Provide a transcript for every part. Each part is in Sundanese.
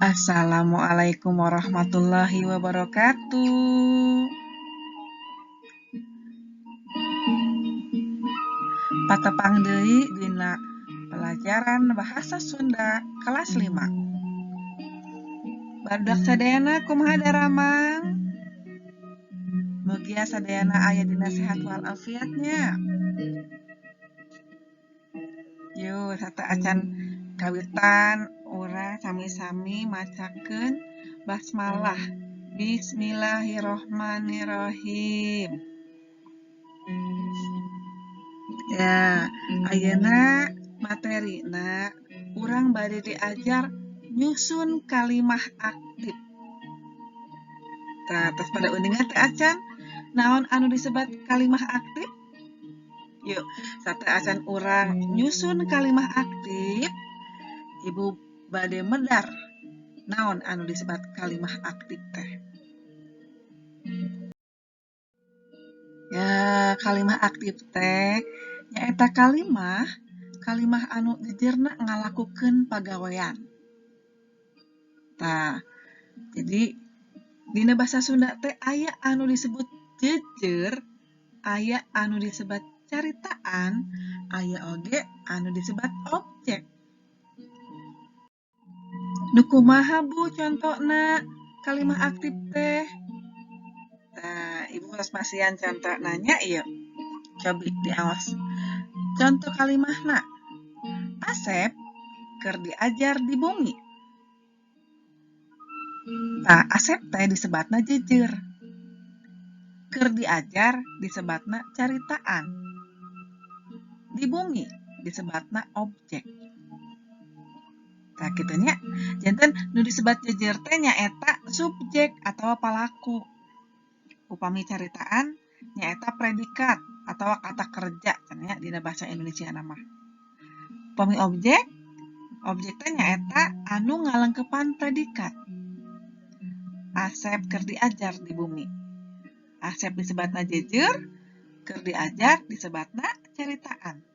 Assalamualaikum warahmatullahi wabarakatuh. Patepang deui dina pelajaran bahasa Sunda kelas 5. Barudak sadayana kumaha daramang? Mugia sadayana aya dina sehat walafiatnya. Yuk, sata acan kawitan urang sami-sami macakeun basmalah. Bismillahirrohmanirrohim. Ya, ayeuna materina urang bade diajar nyusun kalimah aktif. Tah, tos pada uningan teh acan naon anu disebat kalimah aktif? Yuk, sate acan urang nyusun kalimah aktif, Ibu bade medar naon anu disebat kalimah aktif teh. Ya, kalimah aktif teh nyaeta kalimah anu jejerna ngalakukeun pagawean. Tah, jadi dina basa Sunda teh aya anu disebut jejer, aya anu disebut caritaan, aya oge anu disebut objek. Nu kumaha Bu contona kalimah aktif teh? Nah, Ibu harus masihan contoh nanya ieu. Cobi diawas. Contoh kalimahna. Asep keur diajar di bumi. Nah, Asep teh disebatna jejer. Keur diajar disebatna caritaan. Di bumi disebatna objek. Nah, kitu nya. Janten nu disebat jejer teh nyaeta subjek atawa palaku. Upami caritaan nyaeta predikat atawa kata kerja cenah dina basa Indonesia nama. Upami objek teh nyaeta anu ngalengkepan predikat. Asep keur diajar di bumi. Asep disebatna jejer, keur diajar disebatna caritaan.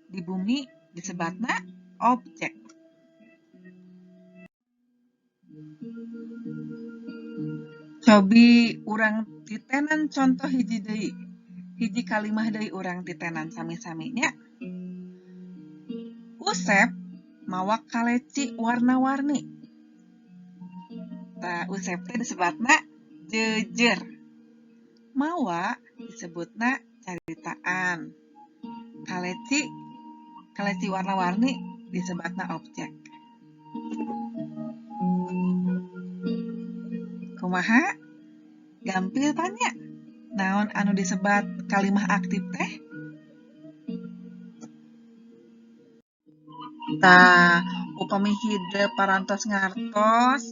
Di bumi disebatna objek. Cobi urang titenan contoh hiji deui. Hiji kalimah deui urang titenan sami-sami nya. Usep mawa kaleci warna-warni. Tah, Usep teh disebatna jejer. Mawa disebutna caritaan. Kaleci warna-warni disebatna objek. Kumaha? Gampil tanya. Naon anu disebat kalimah aktif teh? Tah, upami hidep parantos ngartos,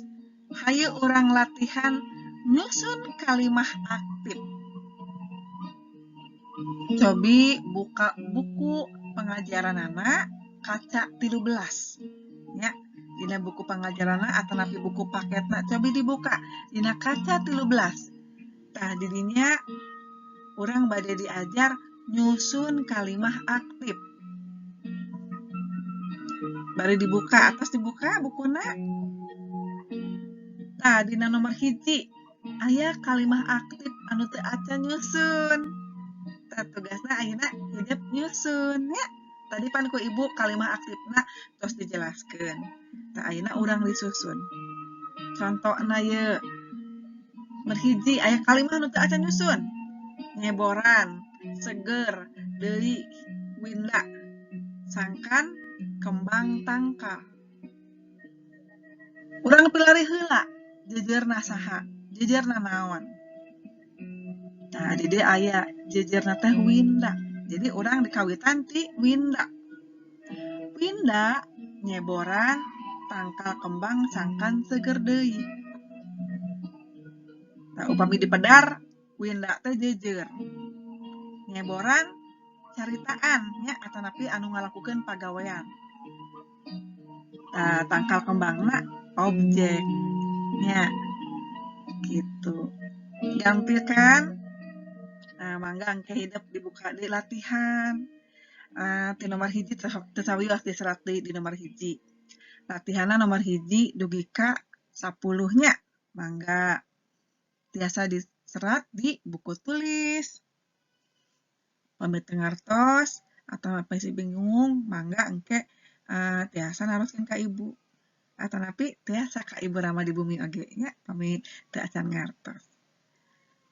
hayu urang latihan nyusun kalimah aktif. Cobi buka buku pengajaranana kaca 13. Ya, dina buku pengajaranna atanapi buku paketna cobi dibuka dina kaca 13. Tah, didinya urang bade diajar nyusun kalimah aktif. Bari dibuka, atas dibuka bukuna. Tah, dina nomor hiji aya kalimah aktif anu teu acan nyusun. Tah, tugasna ayeuna hidep nyusun ya. Tadi pan ku Ibu kalimah aktifna tos dijelaskeun. Tah, ayeuna urang disusun. Contona ye. Berhiji aya kalimah anu teu acan nyusun. Nyeboran, seger, deui, winda, sangkan, kembang tangkal. Urang pilari heula jejerna saha? Jejerna naon? Nah, di dieu aya jejerna teh winda. Jadi urang dikawitan ti winda. Winda nyeboran, tangkal kembang sangkan seger deui. Nah, upami dipedar winda teh jejer. Nyeboran caritaan nya atanapi anu ngalakukeun pagawean. Tangkal kembangna objek nya gitu. Gampil kan? Nah, mangga engke hidep dibuka di latihan. Ti nomor hiji teu sawios diserat deui di nomor hiji. Latihanna nomor hiji dugika 10-nya mangga tiasa diserat di buku tulis. Pamit ngartos atau masih bingung, mangga engke tiasa naroskeun ka ibu. Atanapi tiasa ka ibu rama di bumi oge nya pamit teu acan ngartos.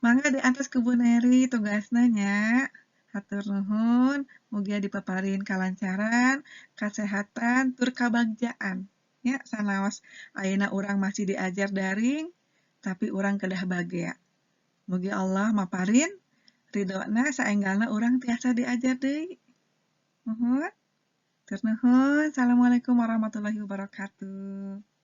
Mangga diantos ke Bu Neri tugasna nya. Hatur nuhun, mugia dipaparin kalancaran, kasehatan, tur kabagjaan. Ya, sanaos ayeuna urang masih diajar daring, tapi urang kedah bagea. Mugi Allah maparin ridona saenggalna urang tiasa diajar deui. Nuhun. Tur nuhun. Assalamualaikum warahmatullahi wabarakatuh.